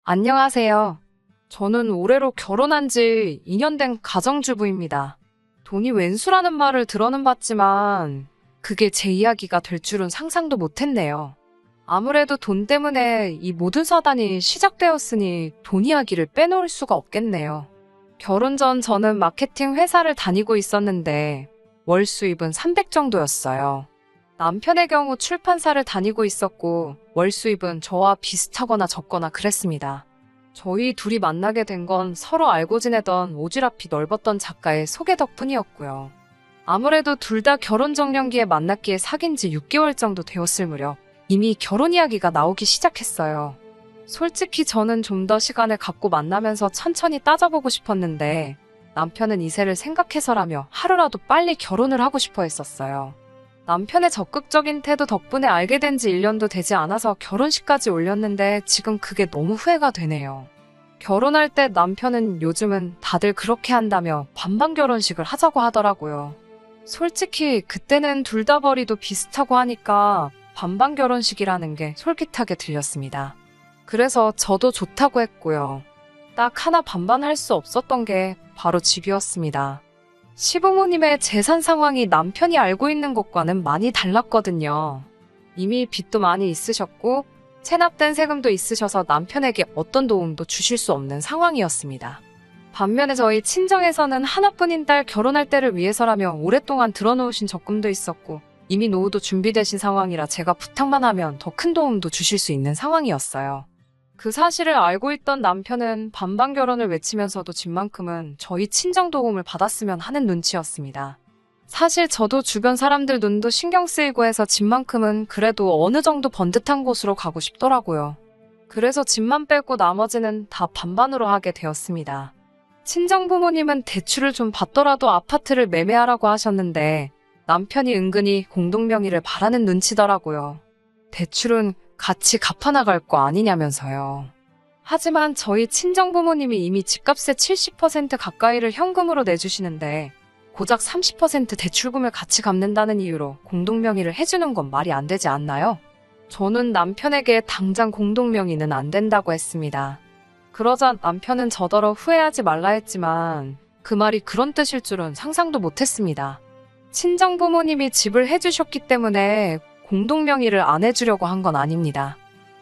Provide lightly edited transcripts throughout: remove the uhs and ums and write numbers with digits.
안녕하세요. 저는 올해로 결혼한 지 2년 된 가정주부입니다. 돈이 웬수라는 말을 들어는 봤지만 그게 제 이야기가 될 줄은 상상도 못했네요. 아무래도 돈 때문에 이 모든 사단이 시작되었으니 돈 이야기를 빼놓을 수가 없겠네요. 결혼 전 저는 마케팅 회사를 다니고 있었는데 월 수입은 300 정도였어요. 남편의 경우 출판사를 다니고 있었고 월 수입은 저와 비슷하거나 적거나 그랬습니다. 저희 둘이 만나게 된 건 서로 알고 지내던 오지랖이 넓었던 작가의 소개 덕분이었고요. 아무래도 둘 다 결혼 정년기에 만났기에 사귄 지 6개월 정도 되었을 무렵 이미 결혼 이야기가 나오기 시작했어요. 솔직히 저는 좀 더 시간을 갖고 만나면서 천천히 따져보고 싶었는데 남편은 이세를 생각해서라며 하루라도 빨리 결혼을 하고 싶어 했었어요. 남편의 적극적인 태도 덕분에 알게 된 지 1년도 되지 않아서 결혼식까지 올렸는데 지금 그게 너무 후회가 되네요. 결혼할 때 남편은 요즘은 다들 그렇게 한다며 반반 결혼식을 하자고 하더라고요. 솔직히 그때는 둘 다 벌이도 비슷하고 하니까 반반 결혼식이라는 게 솔깃하게 들렸습니다. 그래서 저도 좋다고 했고요. 딱 하나 반반할 수 없었던 게 바로 집이었습니다. 시부모님의 재산 상황이 남편이 알고 있는 것과는 많이 달랐거든요. 이미 빚도 많이 있으셨고 체납된 세금도 있으셔서 남편에게 어떤 도움도 주실 수 없는 상황이었습니다. 반면에 저희 친정에서는 하나뿐인 딸 결혼할 때를 위해서라며 오랫동안 들어놓으신 적금도 있었고 이미 노후도 준비되신 상황이라 제가 부탁만 하면 더 큰 도움도 주실 수 있는 상황이었어요. 그 사실을 알고 있던 남편은 반반 결혼을 외치면서도 집만큼은 저희 친정 도움을 받았으면 하는 눈치였습니다. 사실 저도 주변 사람들 눈도 신경 쓰이고 해서 집만큼은 그래도 어느 정도 번듯한 곳으로 가고 싶더라고요. 그래서 집만 빼고 나머지는 다 반반으로 하게 되었습니다. 친정 부모님은 대출을 좀 받더라도 아파트를 매매하라고 하셨는데 남편이 은근히 공동명의를 바라는 눈치더라고요. 대출은 같이 갚아나갈 거 아니냐면서요. 하지만 저희 친정부모님이 이미 집값의 70% 가까이를 현금으로 내주시는데 고작 30% 대출금을 같이 갚는다는 이유로 공동명의를 해주는 건 말이 안 되지 않나요? 저는 남편에게 당장 공동명의는 안 된다고 했습니다. 그러자 남편은 저더러 후회하지 말라 했지만 그 말이 그런 뜻일 줄은 상상도 못했습니다. 친정부모님이 집을 해주셨기 때문에 공동명의를 안 해주려고 한 건 아닙니다.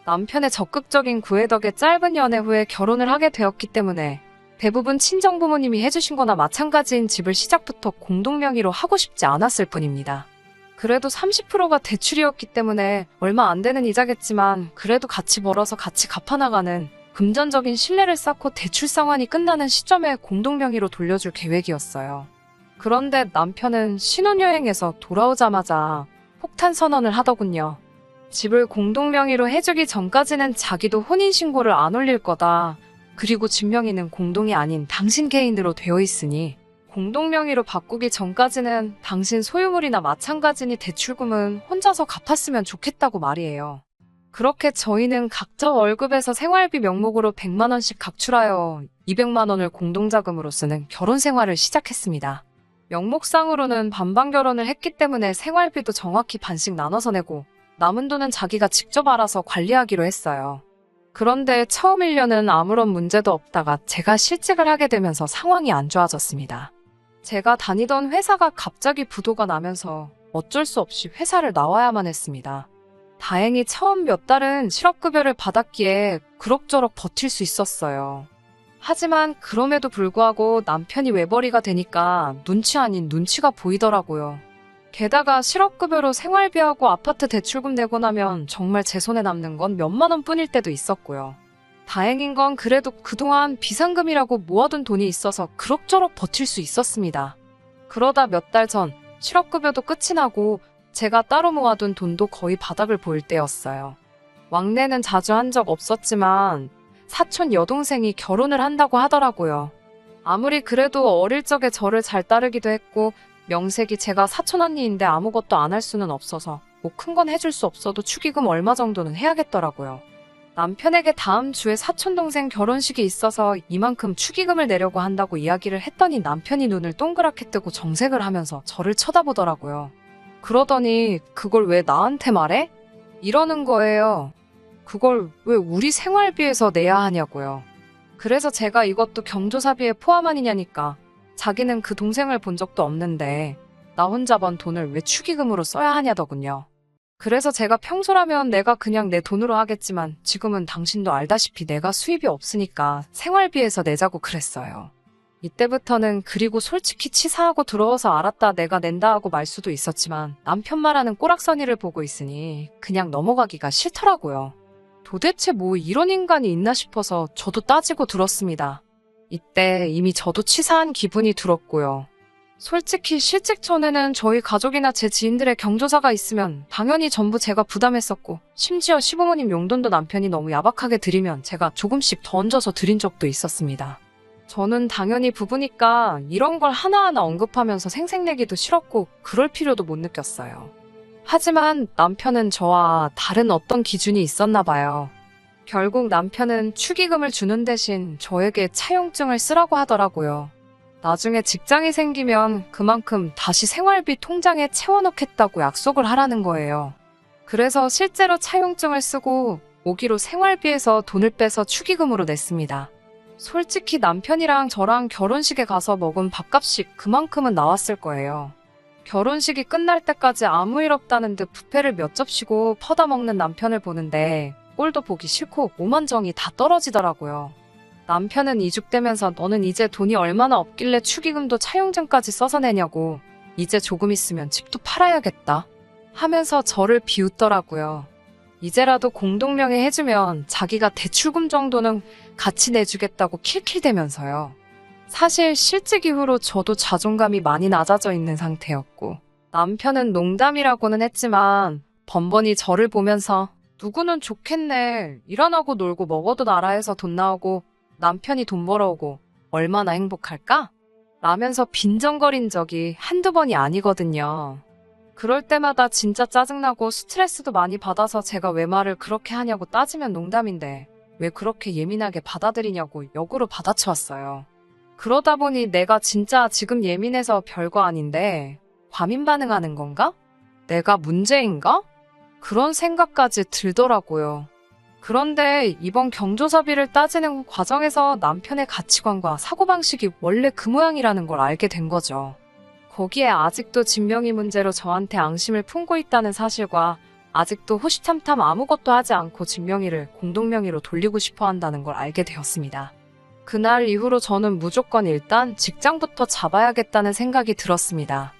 남편의 적극적인 구애 덕에 짧은 연애 후에 결혼을 하게 되었기 때문에 대부분 친정부모님이 해주신 거나 마찬가지인 집을 시작부터 공동명의로 하고 싶지 않았을 뿐입니다. 그래도 30%가 대출이었기 때문에 얼마 안 되는 이자겠지만 그래도 같이 벌어서 같이 갚아나가는 금전적인 신뢰를 쌓고 대출 상환이 끝나는 시점에 공동명의로 돌려줄 계획이었어요. 그런데 남편은 신혼여행에서 돌아오자마자 폭탄 선언을 하더군요. 집을 공동명의로 해주기 전까지는 자기도 혼인신고를 안 올릴 거다. 그리고 집 명의는 공동이 아닌 당신 개인으로 되어 있으니 공동명의로 바꾸기 전까지는 당신 소유물이나 마찬가지니 대출금은 혼자서 갚았으면 좋겠다고 말이에요. 그렇게 저희는 각자 월급에서 생활비 명목으로 100만 원씩 각출하여 200만 원을 공동자금으로 쓰는 결혼 생활을 시작했습니다. 명목상으로는 반반 결혼을 했기 때문에 생활비도 정확히 반씩 나눠서 내고 남은 돈은 자기가 직접 알아서 관리하기로 했어요. 그런데 처음 1년은 아무런 문제도 없다가 제가 실직을 하게 되면서 상황이 안 좋아졌습니다. 제가 다니던 회사가 갑자기 부도가 나면서 어쩔 수 없이 회사를 나와야만 했습니다. 다행히 처음 몇 달은 실업급여를 받았기에 그럭저럭 버틸 수 있었어요. 하지만 그럼에도 불구하고 남편이 외벌이가 되니까 눈치 아닌 눈치가 보이더라고요. 게다가 실업급여로 생활비하고 아파트 대출금 내고 나면 정말 제 손에 남는 건 몇만 원뿐일 때도 있었고요. 다행인 건 그래도 그동안 비상금이라고 모아둔 돈이 있어서 그럭저럭 버틸 수 있었습니다. 그러다 몇 달 전 실업급여도 끝이 나고 제가 따로 모아둔 돈도 거의 바닥을 보일 때였어요. 왕래는 자주 한 적 없었지만 사촌 여동생이 결혼을 한다고 하더라고요. 아무리 그래도 어릴 적에 저를 잘 따르기도 했고 명색이 제가 사촌 언니인데 아무것도 안 할 수는 없어서 뭐 큰 건 해줄 수 없어도 축의금 얼마 정도는 해야겠더라고요. 남편에게 다음 주에 사촌 동생 결혼식이 있어서 이만큼 축의금을 내려고 한다고 이야기를 했더니 남편이 눈을 동그랗게 뜨고 정색을 하면서 저를 쳐다보더라고요. 그러더니 그걸 왜 나한테 말해? 이러는 거예요. 그걸 왜 우리 생활비에서 내야 하냐고요. 그래서 제가 이것도 경조사비에 포함 아니냐니까. 자기는 그 동생을 본 적도 없는데 나 혼자 번 돈을 왜 축의금으로 써야 하냐더군요. 그래서 제가 평소라면 내가 그냥 내 돈으로 하겠지만 지금은 당신도 알다시피 내가 수입이 없으니까 생활비에서 내자고 그랬어요. 이때부터는 그리고 솔직히 치사하고 더러워서 알았다 내가 낸다 하고 말 수도 있었지만 남편 말하는 꼬락서니를 보고 있으니 그냥 넘어가기가 싫더라고요. 도대체 뭐 이런 인간이 있나 싶어서 저도 따지고 들었습니다. 이때 이미 저도 치사한 기분이 들었고요. 솔직히 실직 전에는 저희 가족이나 제 지인들의 경조사가 있으면 당연히 전부 제가 부담했었고 심지어 시부모님 용돈도 남편이 너무 야박하게 드리면 제가 조금씩 더 얹어서 드린 적도 있었습니다. 저는 당연히 부부니까 이런 걸 하나하나 언급하면서 생색내기도 싫었고 그럴 필요도 못 느꼈어요. 하지만 남편은 저와 다른 어떤 기준이 있었나 봐요. 결국 남편은 축의금을 주는 대신 저에게 차용증을 쓰라고 하더라고요. 나중에 직장이 생기면 그만큼 다시 생활비 통장에 채워넣겠다고 약속을 하라는 거예요. 그래서 실제로 차용증을 쓰고 모기로 생활비에서 돈을 빼서 축의금으로 냈습니다. 솔직히 남편이랑 저랑 결혼식에 가서 먹은 밥값이 그만큼은 나왔을 거예요. 결혼식이 끝날 때까지 아무 일 없다는 듯 뷔페를 몇 접시고 퍼다 먹는 남편을 보는데 꼴도 보기 싫고 오만정이 다 떨어지더라고요. 남편은 이죽대면서 너는 이제 돈이 얼마나 없길래 축의금도 차용증까지 써서 내냐고 이제 조금 있으면 집도 팔아야겠다 하면서 저를 비웃더라고요. 이제라도 공동명의 해주면 자기가 대출금 정도는 같이 내주겠다고 킬킬대면서요. 사실 실직 이후로 저도 자존감이 많이 낮아져 있는 상태였고 남편은 농담이라고는 했지만 번번이 저를 보면서 누구는 좋겠네. 일 안 하고 놀고 먹어도 나라에서 돈 나오고 남편이 돈 벌어오고 얼마나 행복할까? 라면서 빈정거린 적이 한두 번이 아니거든요. 그럴 때마다 진짜 짜증나고 스트레스도 많이 받아서 제가 왜 말을 그렇게 하냐고 따지면 농담인데 왜 그렇게 예민하게 받아들이냐고 역으로 받아쳐왔어요. 그러다 보니 내가 진짜 지금 예민해서 별거 아닌데 과민 반응하는 건가? 내가 문제인가? 그런 생각까지 들더라고요. 그런데 이번 경조사비를 따지는 과정에서 남편의 가치관과 사고방식이 원래 그 모양이라는 걸 알게 된 거죠. 거기에 아직도 진명이 문제로 저한테 앙심을 품고 있다는 사실과 아직도 호시탐탐 아무것도 하지 않고 진명이를 공동명의로 돌리고 싶어 한다는 걸 알게 되었습니다. 그날 이후로 저는 무조건 일단 직장부터 잡아야겠다는 생각이 들었습니다.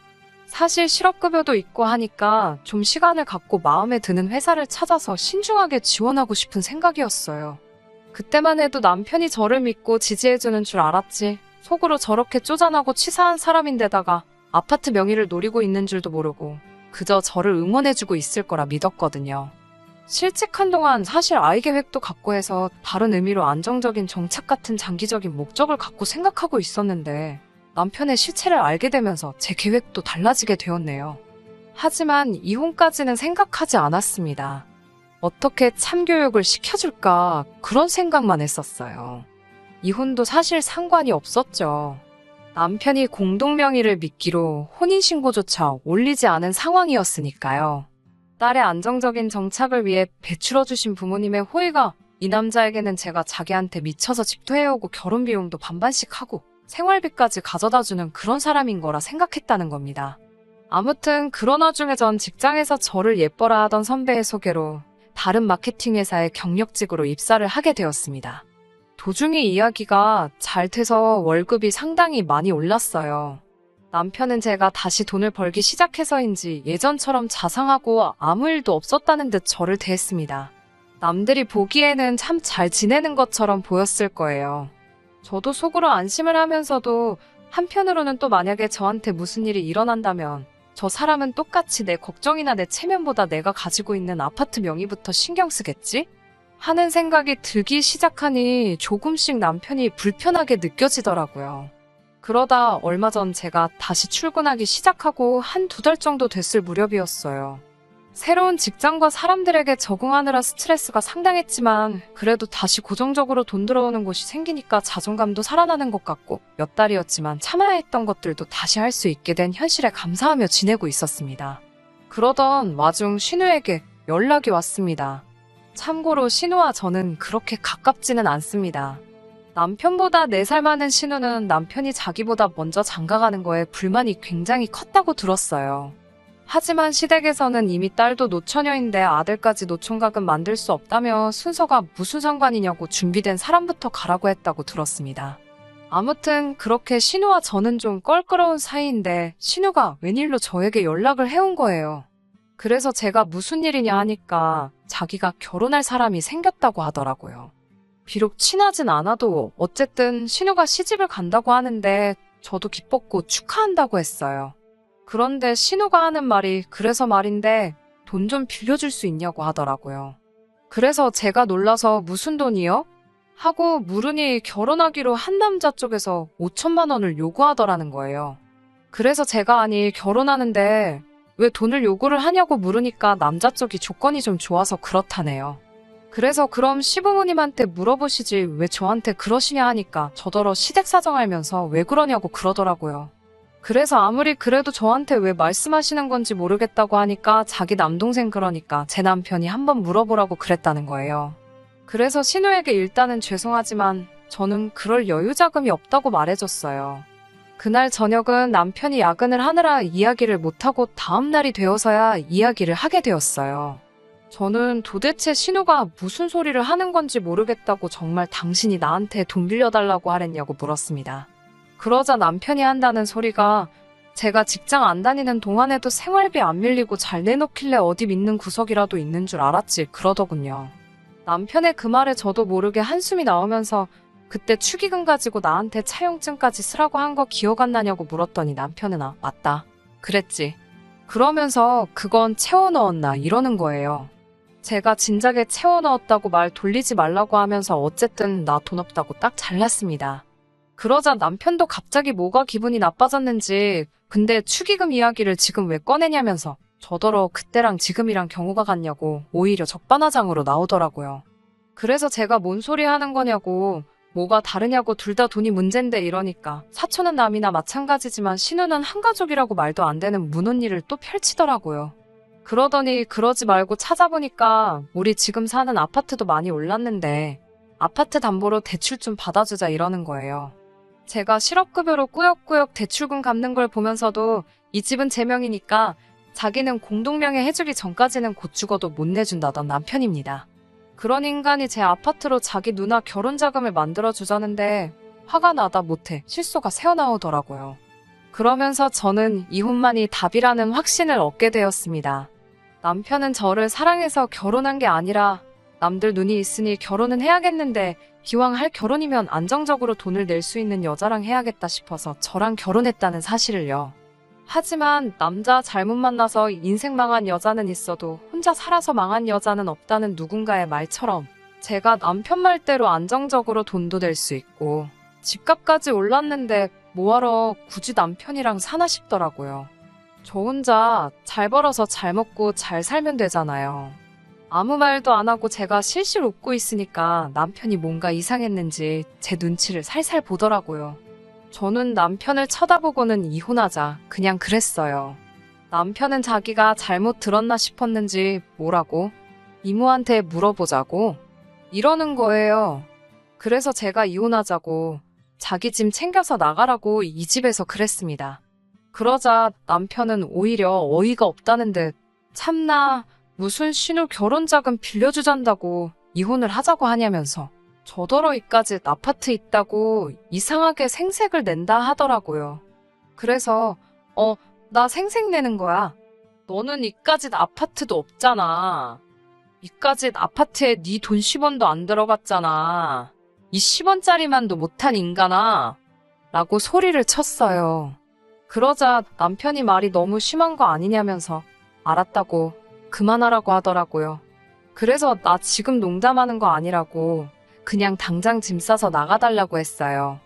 사실 실업급여도 있고 하니까 좀 시간을 갖고 마음에 드는 회사를 찾아서 신중하게 지원하고 싶은 생각이었어요. 그때만 해도 남편이 저를 믿고 지지해주는 줄 알았지 속으로 저렇게 쪼잔하고 치사한 사람인데다가 아파트 명의를 노리고 있는 줄도 모르고 그저 저를 응원해주고 있을 거라 믿었거든요. 실직한 동안 사실 아이 계획도 갖고 해서 다른 의미로 안정적인 정착 같은 장기적인 목적을 갖고 생각하고 있었는데 남편의 실체를 알게 되면서 제 계획도 달라지게 되었네요. 하지만 이혼까지는 생각하지 않았습니다. 어떻게 참교육을 시켜줄까 그런 생각만 했었어요. 이혼도 사실 상관이 없었죠. 남편이 공동명의를 미끼로 혼인신고조차 올리지 않은 상황이었으니까요. 딸의 안정적인 정착을 위해 배출어주신 부모님의 호의가 이 남자에게는 제가 자기한테 미쳐서 집도 해오고 결혼 비용도 반반씩 하고 생활비까지 가져다주는 그런 사람인 거라 생각했다는 겁니다. 아무튼 그런 와중에 전 직장에서 저를 예뻐라 하던 선배의 소개로 다른 마케팅 회사의 경력직으로 입사를 하게 되었습니다. 도중에 이야기가 잘 돼서 월급이 상당히 많이 올랐어요. 남편은 제가 다시 돈을 벌기 시작해서인지 예전처럼 자상하고 아무 일도 없었다는 듯 저를 대했습니다. 남들이 보기에는 참 잘 지내는 것처럼 보였을 거예요. 저도 속으로 안심을 하면서도 한편으로는 또 만약에 저한테 무슨 일이 일어난다면 저 사람은 똑같이 내 걱정이나 내 체면보다 내가 가지고 있는 아파트 명의부터 신경 쓰겠지? 하는 생각이 들기 시작하니 조금씩 남편이 불편하게 느껴지더라고요. 그러다 얼마 전 제가 다시 출근하기 시작하고 한두 달 정도 됐을 무렵이었어요. 새로운 직장과 사람들에게 적응하느라 스트레스가 상당했지만 그래도 다시 고정적으로 돈 들어오는 곳이 생기니까 자존감도 살아나는 것 같고 몇 달이었지만 참아야 했던 것들도 다시 할 수 있게 된 현실에 감사하며 지내고 있었습니다. 그러던 와중 신우에게 연락이 왔습니다. 참고로 신우와 저는 그렇게 가깝지는 않습니다. 남편보다 4살 많은 신우는 남편이 자기보다 먼저 장가가는 거에 불만이 굉장히 컸다고 들었어요. 하지만 시댁에서는 이미 딸도 노처녀인데 아들까지 노총각은 만들 수 없다며 순서가 무슨 상관이냐고 준비된 사람부터 가라고 했다고 들었습니다. 아무튼 그렇게 신우와 저는 좀 껄끄러운 사이인데 신우가 웬일로 저에게 연락을 해온 거예요. 그래서 제가 무슨 일이냐 하니까 자기가 결혼할 사람이 생겼다고 하더라고요. 비록 친하진 않아도 어쨌든 신우가 시집을 간다고 하는데 저도 기뻤고 축하한다고 했어요. 그런데 신우가 하는 말이 그래서 말인데 돈 좀 빌려줄 수 있냐고 하더라고요. 그래서 제가 놀라서 무슨 돈이요? 하고 물으니 결혼하기로 한 남자 쪽에서 5천만 원을 요구하더라는 거예요. 그래서 제가 아니 결혼하는데 왜 돈을 요구를 하냐고 물으니까 남자 쪽이 조건이 좀 좋아서 그렇다네요. 그래서 그럼 시부모님한테 물어보시지 왜 저한테 그러시냐 하니까 저더러 시댁 사정 알면서 왜 그러냐고 그러더라고요. 그래서 아무리 그래도 저한테 왜 말씀하시는 건지 모르겠다고 하니까 자기 남동생 그러니까 제 남편이 한번 물어보라고 그랬다는 거예요. 그래서 신우에게 일단은 죄송하지만 저는 그럴 여유 자금이 없다고 말해줬어요. 그날 저녁은 남편이 야근을 하느라 이야기를 못하고 다음날이 되어서야 이야기를 하게 되었어요. 저는 도대체 신우가 무슨 소리를 하는 건지 모르겠다고 정말 당신이 나한테 돈 빌려달라고 하랬냐고 물었습니다. 그러자 남편이 한다는 소리가 제가 직장 안 다니는 동안에도 생활비 안 밀리고 잘 내놓길래 어디 믿는 구석이라도 있는 줄 알았지 그러더군요. 남편의 그 말에 저도 모르게 한숨이 나오면서 그때 축의금 가지고 나한테 차용증까지 쓰라고 한 거 기억 안 나냐고 물었더니 남편은 맞다. 그랬지. 그러면서 그건 채워 넣었나 이러는 거예요. 제가 진작에 채워 넣었다고 말 돌리지 말라고 하면서 어쨌든 나 돈 없다고 딱 잘랐습니다. 그러자 남편도 갑자기 뭐가 기분이 나빠졌는지 근데 축의금 이야기를 지금 왜 꺼내냐면서 저더러 그때랑 지금이랑 경우가 같냐고 오히려 적반하장으로 나오더라고요. 그래서 제가 뭔 소리 하는 거냐고 뭐가 다르냐고 둘 다 돈이 문제인데 이러니까 사촌은 남이나 마찬가지지만 신우는 한 가족이라고 말도 안 되는 문언니를 또 펼치더라고요. 그러더니 그러지 말고 찾아보니까 우리 지금 사는 아파트도 많이 올랐는데 아파트 담보로 대출 좀 받아주자 이러는 거예요. 제가 실업급여로 꾸역꾸역 대출금 갚는 걸 보면서도 이 집은 제 명이니까 자기는 공동명의 해주기 전까지는 곧 죽어도 못 내준다던 남편입니다. 그런 인간이 제 아파트로 자기 누나 결혼자금을 만들어주자는데 화가 나다 못해 실소가 새어나오더라고요. 그러면서 저는 이혼만이 답이라는 확신을 얻게 되었습니다. 남편은 저를 사랑해서 결혼한 게 아니라 남들 눈이 있으니 결혼은 해야겠는데 기왕 할 결혼이면 안정적으로 돈을 낼 수 있는 여자랑 해야겠다 싶어서 저랑 결혼했다는 사실을요. 하지만 남자 잘못 만나서 인생 망한 여자는 있어도 혼자 살아서 망한 여자는 없다는 누군가의 말처럼 제가 남편 말대로 안정적으로 돈도 낼 수 있고 집값까지 올랐는데 뭐하러 굳이 남편이랑 사나 싶더라고요. 저 혼자 잘 벌어서 잘 먹고 잘 살면 되잖아요. 아무 말도 안 하고 제가 실실 웃고 있으니까 남편이 뭔가 이상했는지 제 눈치를 살살 보더라고요. 저는 남편을 쳐다보고는 이혼하자 그냥 그랬어요. 남편은 자기가 잘못 들었나 싶었는지 뭐라고? 이모한테 물어보자고? 이러는 거예요. 그래서 제가 이혼하자고 자기 짐 챙겨서 나가라고 이 집에서 그랬습니다. 그러자 남편은 오히려 어이가 없다는 듯 참나 무슨 신우 결혼자금 빌려주잔다고 이혼을 하자고 하냐면서 저더러 이까짓 아파트 있다고 이상하게 생색을 낸다 하더라고요. 그래서 나 생색 내는 거야. 너는 이까짓 아파트도 없잖아. 이까짓 아파트에 네 돈 10원도 안 들어갔잖아. 이 10원짜리만도 못한 인간아. 라고 소리를 쳤어요. 그러자 남편이 말이 너무 심한 거 아니냐면서 알았다고 그만하라고 하더라고요. 그래서 나 지금 농담하는 거 아니라고 그냥 당장 짐 싸서 나가달라고 했어요.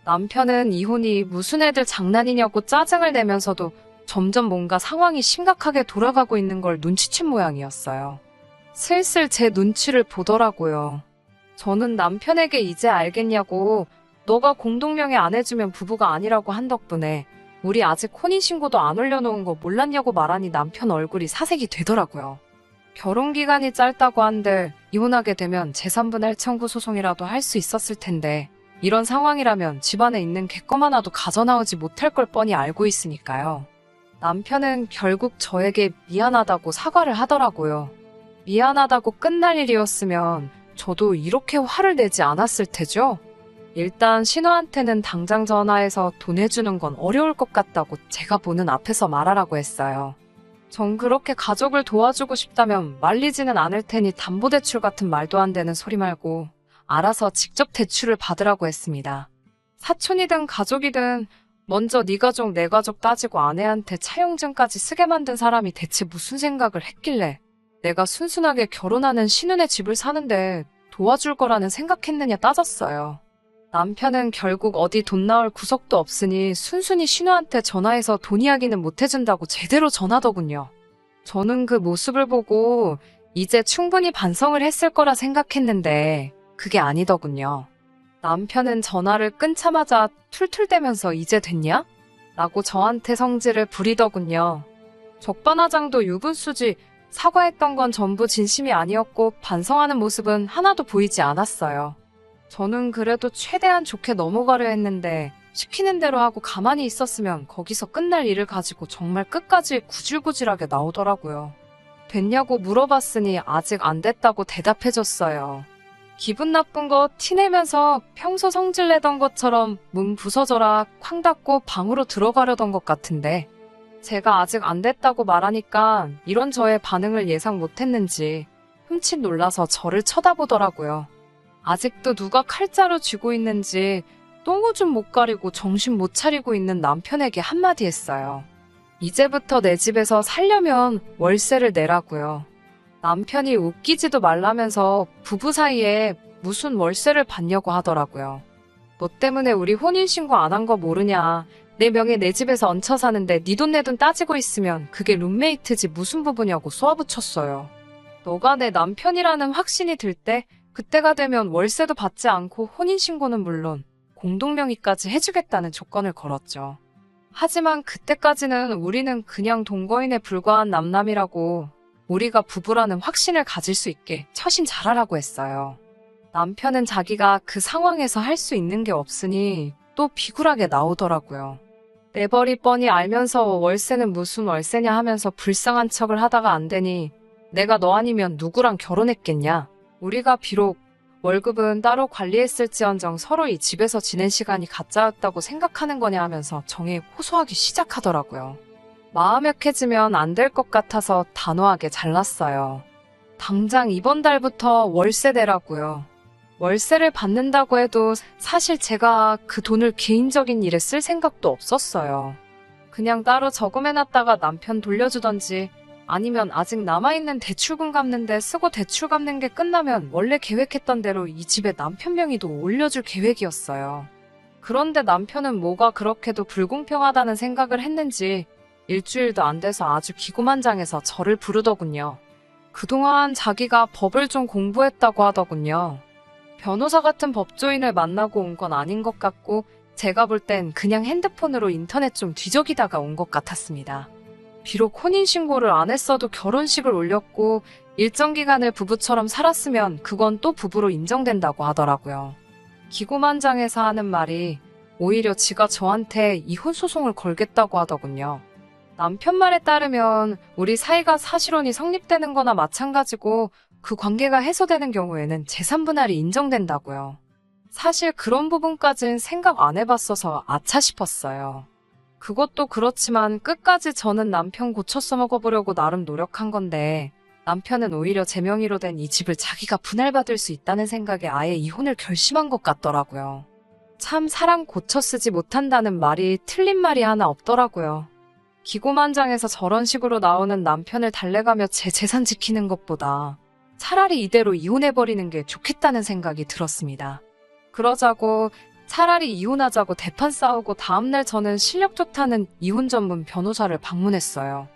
남편은 이혼이 무슨 애들 장난이냐고 짜증을 내면서도 점점 뭔가 상황이 심각하게 돌아가고 있는 걸 눈치챈 모양이었어요. 슬슬 제 눈치를 보더라고요. 저는 남편에게 이제 알겠냐고 너가 공동명의 안 해주면 부부가 아니라고 한 덕분에 우리 아직 혼인신고도 안 올려놓은 거 몰랐냐고 말하니 남편 얼굴이 사색이 되더라고요. 결혼 기간이 짧다고 한들 이혼하게 되면 재산분할 청구 소송이라도 할 수 있었을 텐데 이런 상황이라면 집안에 있는 객검 하나도 가져나오지 못할 걸 뻔히 알고 있으니까요. 남편은 결국 저에게 미안하다고 사과를 하더라고요. 미안하다고 끝날 일이었으면 저도 이렇게 화를 내지 않았을 테죠? 일단 신우한테는 당장 전화해서 돈 해주는 건 어려울 것 같다고 제가 보는 앞에서 말하라고 했어요. 전 그렇게 가족을 도와주고 싶다면 말리지는 않을 테니 담보대출 같은 말도 안 되는 소리 말고 알아서 직접 대출을 받으라고 했습니다. 사촌이든 가족이든 먼저 네 가족 내 가족 따지고 아내한테 차용증까지 쓰게 만든 사람이 대체 무슨 생각을 했길래 내가 순순하게 결혼하는 신우네 집을 사는데 도와줄 거라는 생각했느냐 따졌어요. 남편은 결국 어디 돈 나올 구석도 없으니 순순히 신우한테 전화해서 돈 이야기는 못 해준다고 제대로 전하더군요. 저는 그 모습을 보고 이제 충분히 반성을 했을 거라 생각했는데 그게 아니더군요. 남편은 전화를 끊자마자 툴툴대면서 이제 됐냐? 라고 저한테 성질을 부리더군요. 적반하장도 유분수지 사과했던 건 전부 진심이 아니었고 반성하는 모습은 하나도 보이지 않았어요. 저는 그래도 최대한 좋게 넘어가려 했는데 시키는 대로 하고 가만히 있었으면 거기서 끝날 일을 가지고 정말 끝까지 구질구질하게 나오더라고요. 됐냐고 물어봤으니 아직 안 됐다고 대답해줬어요. 기분 나쁜 거 티내면서 평소 성질내던 것처럼 문 부서져라 쾅 닫고 방으로 들어가려던 것 같은데 제가 아직 안 됐다고 말하니까 이런 저의 반응을 예상 못했는지 흠칫 놀라서 저를 쳐다보더라고요. 아직도 누가 칼자루 쥐고 있는지 똥오줌 못 가리고 정신 못 차리고 있는 남편에게 한마디 했어요. 이제부터 내 집에서 살려면 월세를 내라고요. 남편이 웃기지도 말라면서 부부 사이에 무슨 월세를 받냐고 하더라고요. 너 때문에 우리 혼인신고 안 한 거 모르냐. 내 명예 내 집에서 얹혀 사는데 네 돈 내 돈 따지고 있으면 그게 룸메이트지 무슨 부부냐고 쏘아붙였어요. 너가 내 남편이라는 확신이 들 때 그때가 되면 월세도 받지 않고 혼인신고는 물론 공동명의까지 해주겠다는 조건을 걸었죠. 하지만 그때까지는 우리는 그냥 동거인에 불과한 남남이라고 우리가 부부라는 확신을 가질 수 있게 처신 잘하라고 했어요. 남편은 자기가 그 상황에서 할 수 있는 게 없으니 또 비굴하게 나오더라고요. 내버리 뻔히 알면서 월세는 무슨 월세냐 하면서 불쌍한 척을 하다가 안 되니 내가 너 아니면 누구랑 결혼했겠냐. 우리가 비록 월급은 따로 관리했을지언정 서로 이 집에서 지낸 시간이 가짜였다고 생각하는 거냐 하면서 정에 호소하기 시작하더라고요. 마음 약해지면 안 될 것 같아서 단호하게 잘랐어요. 당장 이번 달부터 월세 내라고요. 월세를 받는다고 해도 사실 제가 그 돈을 개인적인 일에 쓸 생각도 없었어요. 그냥 따로 저금해놨다가 남편 돌려주던지 아니면 아직 남아있는 대출금 갚는데 쓰고 대출 갚는 게 끝나면 원래 계획했던 대로 이 집에 남편 명의도 올려줄 계획이었어요. 그런데 남편은 뭐가 그렇게도 불공평하다는 생각을 했는지 일주일도 안 돼서 아주 기고만장해서 저를 부르더군요. 그동안 자기가 법을 좀 공부했다고 하더군요. 변호사 같은 법조인을 만나고 온 건 아닌 것 같고 제가 볼 땐 그냥 핸드폰으로 인터넷 좀 뒤적이다가 온 것 같았습니다. 비록 혼인신고를 안 했어도 결혼식을 올렸고 일정 기간을 부부처럼 살았으면 그건 또 부부로 인정된다고 하더라고요. 기고만장해서 하는 말이 오히려 지가 저한테 이혼 소송을 걸겠다고 하더군요. 남편 말에 따르면 우리 사이가 사실혼이 성립되는 거나 마찬가지고 그 관계가 해소되는 경우에는 재산분할이 인정된다고요. 사실 그런 부분까진 생각 안 해봤어서 아차 싶었어요. 그것도 그렇지만 끝까지 저는 남편 고쳐 써먹어보려고 나름 노력한 건데 남편은 오히려 제 명의로 된 이 집을 자기가 분할받을 수 있다는 생각에 아예 이혼을 결심한 것 같더라고요. 참 사람 고쳐 쓰지 못한다는 말이 틀린 말이 하나 없더라고요. 기고만장해서 저런 식으로 나오는 남편을 달래가며 제 재산 지키는 것보다 차라리 이대로 이혼해버리는 게 좋겠다는 생각이 들었습니다. 그러자고 차라리 이혼하자고 대판 싸우고 다음날 저는 실력 좋다는 이혼 전문 변호사를 방문했어요.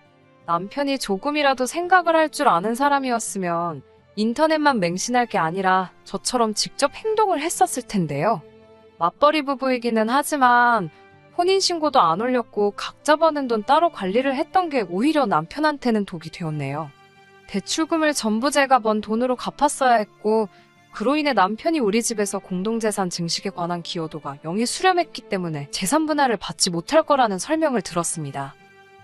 남편이 조금이라도 생각을 할 줄 아는 사람이었으면 인터넷만 맹신할 게 아니라 저처럼 직접 행동을 했었을 텐데요. 맞벌이 부부이기는 하지만 혼인신고도 안 올렸고 각자 버는 돈 따로 관리를 했던 게 오히려 남편한테는 독이 되었네요. 대출금을 전부 제가 번 돈으로 갚았어야 했고, 그로 인해 남편이 우리 집에서 공동재산 증식에 관한 기여도가 0에 수렴했기 때문에 재산 분할을 받지 못할 거라는 설명을 들었습니다.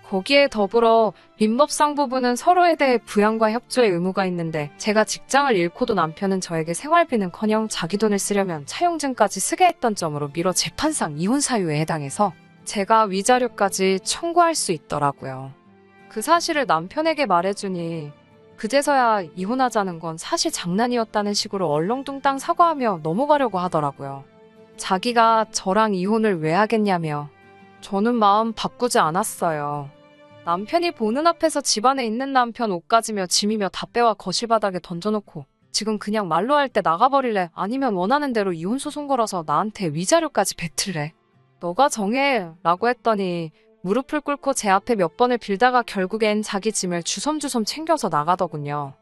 거기에 더불어 민법상 부부는 서로에 대해 부양과 협조의 의무가 있는데, 제가 직장을 잃고도 남편은 저에게 생활비는커녕 자기 돈을 쓰려면 차용증까지 쓰게 했던 점으로 미뤄 재판상 이혼 사유에 해당해서 제가 위자료까지 청구할 수 있더라고요. 그 사실을 남편에게 말해주니 그제서야 이혼하자는 건 사실 장난이었다는 식으로 얼렁뚱땅 사과하며 넘어가려고 하더라고요. 자기가 저랑 이혼을 왜 하겠냐며. 저는 마음 바꾸지 않았어요. 남편이 보는 앞에서 집안에 있는 남편 옷 가지며 짐이며 다 빼와 거실 바닥에 던져놓고 지금 그냥 말로 할 때 나가버릴래? 아니면 원하는 대로 이혼 소송 걸어서 나한테 위자료까지 뱉을래? 너가 정해 라고 했더니 무릎을 꿇고 제 앞에 몇 번을 빌다가 결국엔 자기 짐을 주섬주섬 챙겨서 나가더군요.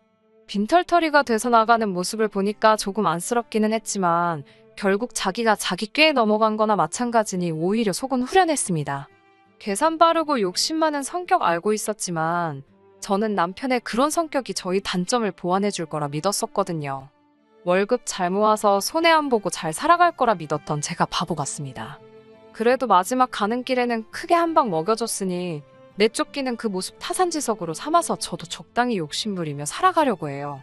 빈털터리가 돼서 나가는 모습을 보니까 조금 안쓰럽기는 했지만 결국 자기가 자기 꾀에 넘어간 거나 마찬가지니 오히려 속은 후련했습니다. 계산 빠르고 욕심 많은 성격 알고 있었지만 저는 남편의 그런 성격이 저희 단점을 보완해 줄 거라 믿었었거든요. 월급 잘 모아서 손해 안 보고 잘 살아갈 거라 믿었던 제가 바보 같습니다. 그래도 마지막 가는 길에는 크게 한 방 먹여줬으니 내쫓기는 그 모습 타산지석으로 삼아서 저도 적당히 욕심부리며 살아가려고 해요.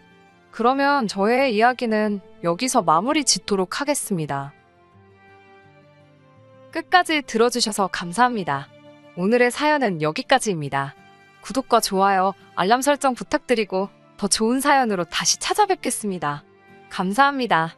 그러면 저의 이야기는 여기서 마무리 짓도록 하겠습니다. 끝까지 들어주셔서 감사합니다. 오늘의 사연은 여기까지입니다. 구독과 좋아요, 알람 설정 부탁드리고 더 좋은 사연으로 다시 찾아뵙겠습니다. 감사합니다.